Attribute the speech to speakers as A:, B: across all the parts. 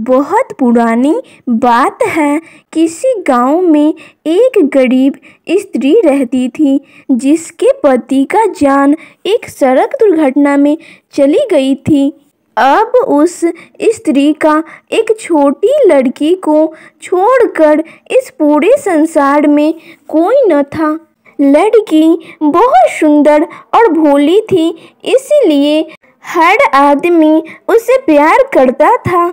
A: बहुत पुरानी बात है। किसी गांव में एक गरीब स्त्री रहती थी जिसके पति का जान एक सड़क दुर्घटना में चली गई थी। अब उस स्त्री का एक छोटी लड़की को छोड़कर इस पूरे संसार में कोई न था। लड़की बहुत सुंदर और भोली थी, इसलिए हर आदमी उसे प्यार करता था।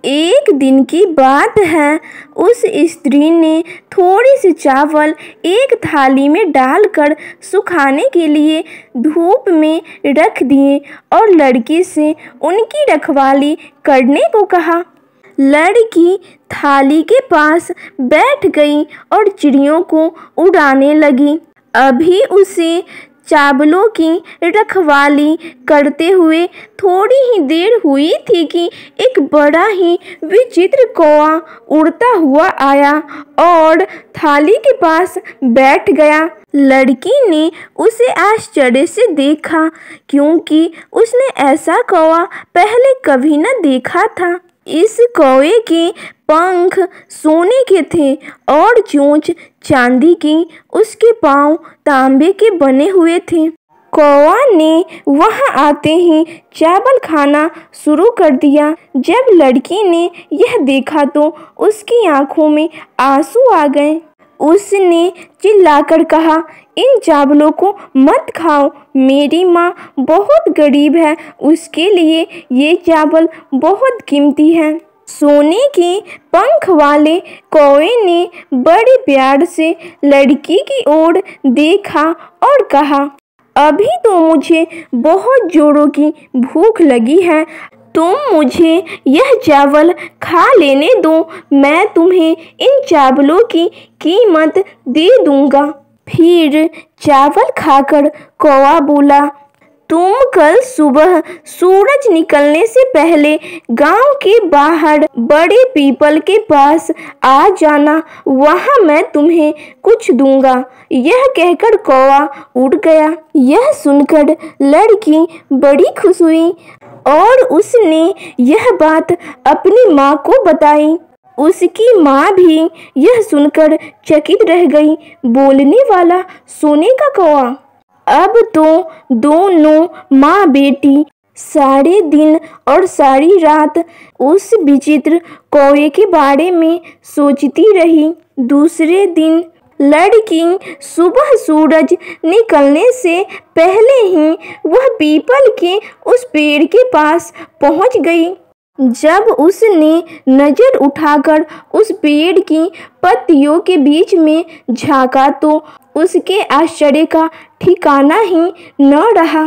A: एक दिन की बात है, उस स्त्री ने थोड़ी सी चावल एक थाली में डालकर सुखाने के लिए धूप में रख दिए और लड़की से उनकी रखवाली करने को कहा। लड़की थाली के पास बैठ गई और चिड़ियों को उड़ाने लगी। अभी उसे चावलों की रखवाली करते हुए थोड़ी ही देर हुई थी कि एक बड़ा ही विचित्र कौवा उड़ता हुआ आया और थाली के पास बैठ गया। लड़की ने उसे आश्चर्य से देखा, क्योंकि उसने ऐसा कौवा पहले कभी न देखा था। इस कौवे के पंख सोने के थे और चोंच चांदी की, उसके पांव तांबे के बने हुए थे। कौवा ने वहां आते ही चावल खाना शुरू कर दिया। जब लड़की ने यह देखा तो उसकी आंखों में आंसू आ गए। उसने चिल्लाकर कहा, इन चावलों को मत खाओ, मेरी माँ बहुत गरीब है, उसके लिए ये चावल बहुत कीमती हैं। सोने के पंख वाले कौवे ने बड़े प्यार से लड़की की ओर देखा और कहा, अभी तो मुझे बहुत जोरों की भूख लगी है, तुम मुझे यह चावल खा लेने दो, मैं तुम्हें इन चावलों की कीमत दे दूंगा। फिर चावल खाकर कौवा बोला, तुम कल सुबह सूरज निकलने से पहले गांव के बाहर बड़े पीपल के पास आ जाना, वहां मैं तुम्हें कुछ दूंगा। यह कहकर कौवा उड़ गया। यह सुनकर लड़की बड़ी खुश हुई और उसने यह बात अपनी माँ को बताई। उसकी माँ भी यह सुनकर चकित रह गई। बोलने वाला सोने का कौवा। अब तो दोनों माँ बेटी सारे दिन और सारी रात उस विचित्र कौवे के बारे में सोचती रही। दूसरे दिन लड़की सुबह सूरज निकलने से पहले ही वह पीपल के उस पेड़ के पास पहुंच गई। जब उसने नजर उठाकर उस पेड़ की पत्तियों के बीच में झांका तो उसके आश्चर्य का ठिकाना ही न रहा,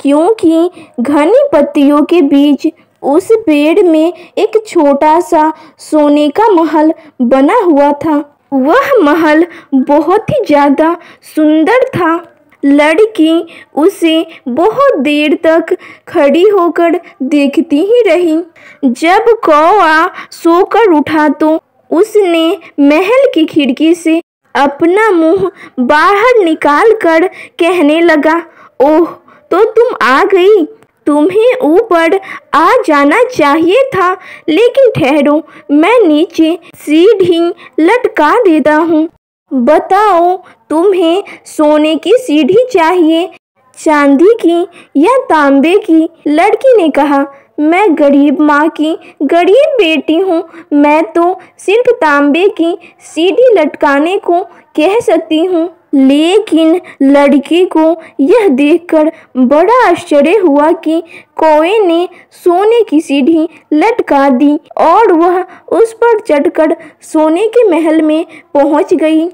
A: क्योंकि घनी पत्तियों के बीच उस पेड़ में एक छोटा सा सोने का महल बना हुआ था। वह महल बहुत ही ज्यादा सुंदर था। लड़की उसे बहुत देर तक खड़ी होकर देखती ही रही। जब कौवा सोकर उठा तो उसने महल की खिड़की से अपना मुंह बाहर निकालकर कहने लगा, ओह, तो तुम आ गई। तुम्हें ऊपर आ जाना चाहिए था, लेकिन ठहरो, मैं नीचे सीढ़ी लटका देता हूँ। बताओ, तुम्हें सोने की सीढ़ी चाहिए, चांदी की या तांबे की? लड़की ने कहा, मैं गरीब माँ की गरीब बेटी हूँ, मैं तो सिर्फ तांबे की सीढ़ी लटकाने को कह सकती हूँ। लेकिन लड़की को यह देखकर बड़ा आश्चर्य हुआ कि कौवे ने सोने की सीढ़ी लटका दी और वह उस पर चढ़कर सोने के महल में पहुंच गई।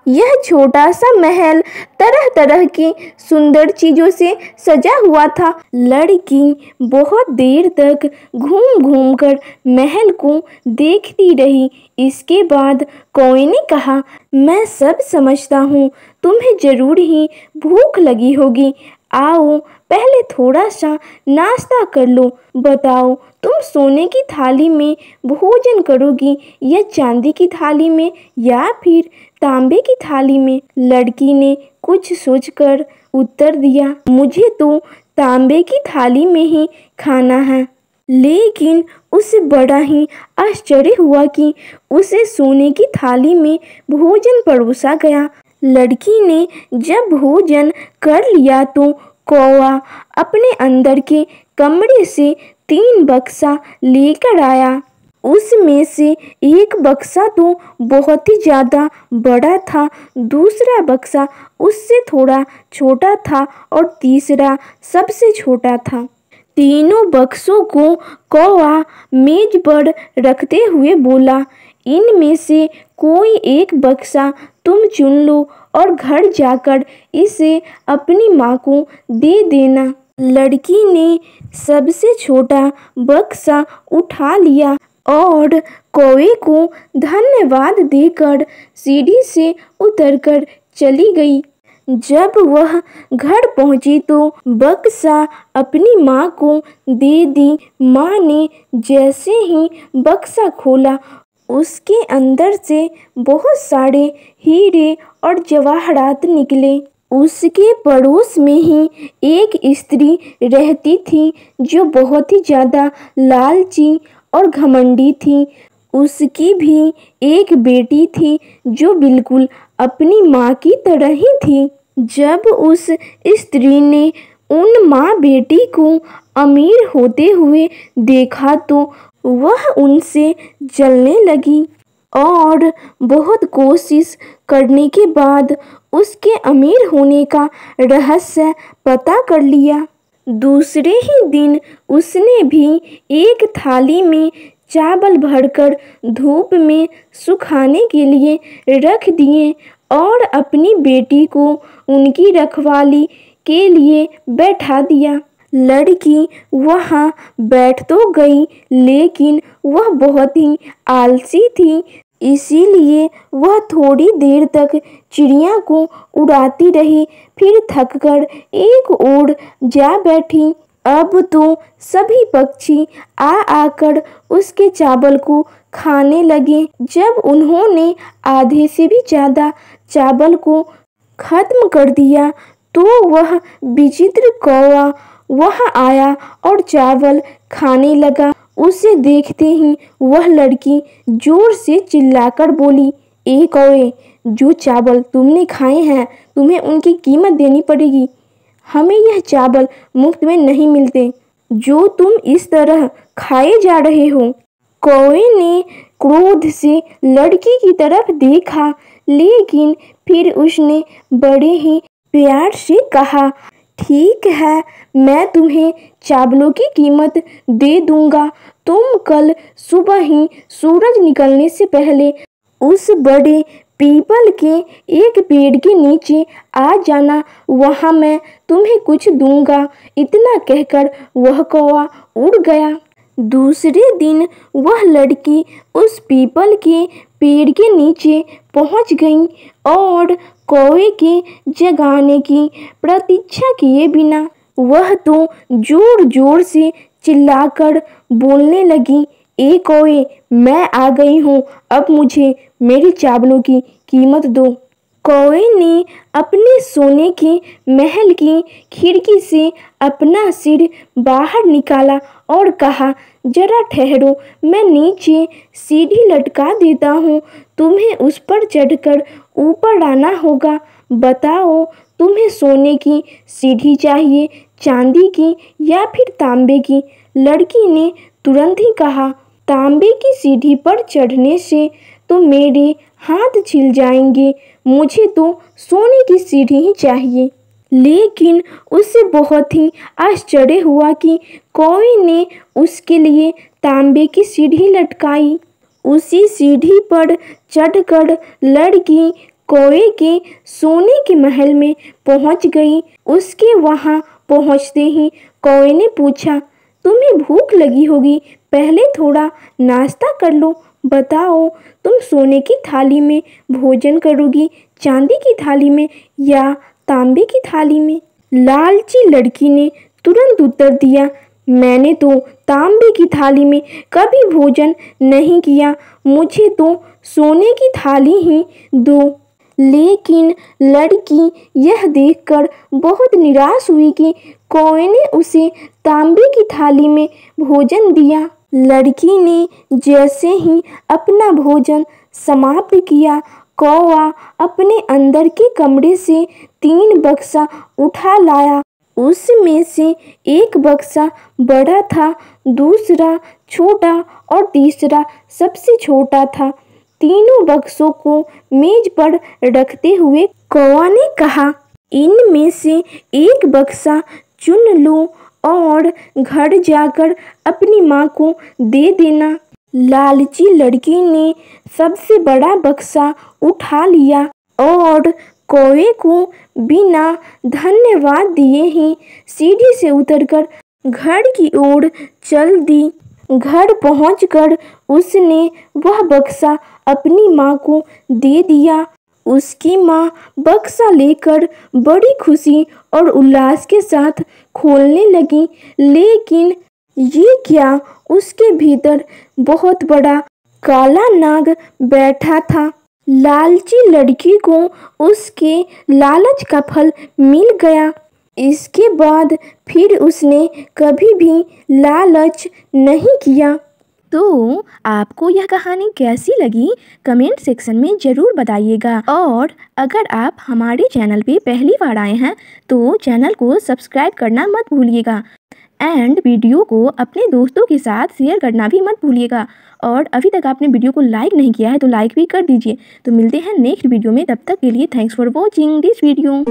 A: यह छोटा सा महल तरह तरह की सुंदर चीजों से सजा हुआ था। लड़की बहुत देर तक घूम घूम कर महल को देखती रही। इसके बाद कौवे ने कहा, मैं सब समझता हूँ, तुम्हें जरूर ही भूख लगी होगी। आओ, पहले थोड़ा सा नाश्ता कर लो। बताओ, तुम सोने की थाली में भोजन करोगी या चांदी की थाली में या फिर तांबे की थाली में? लड़की ने कुछ सोचकर उत्तर दिया, मुझे तो तांबे की थाली में ही खाना है। लेकिन उसे बड़ा ही आश्चर्य हुआ कि उसे सोने की थाली में भोजन परोसा गया। लड़की ने जब भोजन कर लिया तो कौवा अपने अंदर के कमरे से 3 बक्सा लेकर आया। उसमें से एक बक्सा तो बहुत ही ज़्यादा बड़ा था, दूसरा बक्सा उससे थोड़ा छोटा था और तीसरा सबसे छोटा था। तीनों बक्सों को कौवा मेज पर रखते हुए बोला, इनमें से कोई एक बक्सा तुम चुन लो और घर जाकर इसे अपनी माँ को दे देना। लड़की ने सबसे छोटा बक्सा उठा लिया और कौवे को धन्यवाद देकर सीढ़ी से उतरकर चली गई। जब वह घर पहुंची तो बक्सा अपनी माँ को दे दी। माँ ने जैसे ही बक्सा खोला, उसके अंदर से बहुत सारे हीरे और जवाहरात निकले। उसके पड़ोस में ही एक स्त्री रहती थी जो बहुत ही ज़्यादा लालची और घमंडी थी। उसकी भी एक बेटी थी जो बिल्कुल अपनी माँ की तरह ही थी। जब उस स्त्री ने उन माँ बेटी को अमीर होते हुए देखा तो वह उनसे जलने लगी और बहुत कोशिश करने के बाद उसके अमीर होने का रहस्य पता कर लिया। दूसरे ही दिन उसने भी एक थाली में चावल भरकर धूप में सुखाने के लिए रख दिए और अपनी बेटी को उनकी रखवाली के लिए बैठा दिया। लड़की वहाँ बैठ तो गई, लेकिन वह बहुत ही आलसी थी, इसीलिए वह थोड़ी देर तक चिड़िया को उड़ाती रही, फिर थककर एक ओर जा बैठी। अब तो सभी पक्षी आ आकर उसके चावल को खाने लगे। जब उन्होंने आधे से भी ज़्यादा चावल को खत्म कर दिया तो वह विचित्र कौवा वहाँ आया और चावल खाने लगा। उसे देखते ही वह लड़की जोर से चिल्लाकर बोली, ए कौवे, जो चावल तुमने खाए हैं तुम्हें उनकी कीमत देनी पड़ेगी। हमें यह चावल मुफ्त में नहीं मिलते जो तुम इस तरह खाए जा रहे हो। कौवे ने क्रोध से लड़की की तरफ देखा, लेकिन फिर उसने बड़े ही प्यार से कहा, ठीक है, मैं तुम्हें चावलों की कीमत दे दूंगा। तुम कल सुबह ही सूरज निकलने से पहले उस बड़े पीपल के एक पेड़ के नीचे आ जाना, वहाँ मैं तुम्हें कुछ दूंगा। इतना कहकर वह कौवा उड़ गया। दूसरे दिन वह लड़की उस पीपल के पेड़ के नीचे पहुँच गई और कौवे के जगाने की प्रतीक्षा किए बिना वह तो जोर जोर से चिल्लाकर बोलने लगी, ए कौवे, मैं आ गई हूँ, अब मुझे मेरे चावलों की कीमत दो। कौवे ने अपने सोने के महल की खिड़की से अपना सिर बाहर निकाला और कहा, जरा ठहरो, मैं नीचे सीढ़ी लटका देता हूँ, तुम्हें उस पर चढ़कर ऊपर आना होगा। बताओ, तुम्हें सोने की सीढ़ी चाहिए, चांदी की या फिर तांबे की? लड़की ने तुरंत ही कहा, तांबे की सीढ़ी पर चढ़ने से तो मेरे हाथ छिल जाएंगे, मुझे तो सोने की सीढ़ी ही चाहिए। लेकिन उसे बहुत ही आश्चर्य हुआ कि कौवे ने उसके लिए तांबे की सीढ़ी लटकाई। उसी सीढ़ी पर चढ़कर लड़की कौवे के सोने के महल में पहुंच गई। उसके वहां पहुंचते ही कौवे ने पूछा, तुम्हें भूख लगी होगी, पहले थोड़ा नाश्ता कर लो। बताओ, तुम सोने की थाली में भोजन करोगी, चांदी की थाली में या तांबे की थाली में? लालची लड़की ने तुरंत उत्तर दिया, मैंने तो तांबे की थाली में कभी भोजन नहीं किया, मुझे तो सोने की थाली ही दो। लेकिन लड़की यह देखकर बहुत निराश हुई कि कौवे ने उसे तांबे की थाली में भोजन दिया। लड़की ने जैसे ही अपना भोजन समाप्त किया, कौवा अपने अंदर के कमरे से 3 बक्सा उठा लाया। उसमें से एक बक्सा बड़ा था, दूसरा छोटा और तीसरा सबसे छोटा था। तीनों बक्सों को मेज पर रखते हुए कौवा ने कहा, इनमें से एक बक्सा चुन लो और घर जाकर अपनी माँ को दे देना। लालची लड़की ने सबसे बड़ा बक्सा उठा लिया और कौवे को बिना धन्यवाद दिए ही सीढ़ी से उतरकर घर की ओर चल दी। घर पहुंचकर उसने वह बक्सा अपनी माँ को दे दिया। उसकी माँ बक्सा लेकर बड़ी खुशी और उल्लास के साथ खोलने लगी, लेकिन ये क्या, उसके भीतर बहुत बड़ा काला नाग बैठा था। लालची लड़की को उसके लालच का फल मिल गया। इसके बाद फिर उसने कभी भी लालच नहीं किया।
B: तो आपको यह कहानी कैसी लगी कमेंट सेक्शन में ज़रूर बताइएगा। और अगर आप हमारे चैनल पे पहली बार आए हैं तो चैनल को सब्सक्राइब करना मत भूलिएगा एंड वीडियो को अपने दोस्तों के साथ शेयर करना भी मत भूलिएगा। और अभी तक आपने वीडियो को लाइक नहीं किया है तो लाइक भी कर दीजिए। तो मिलते हैं नेक्स्ट वीडियो में, तब तक के लिए thanks for watching this video.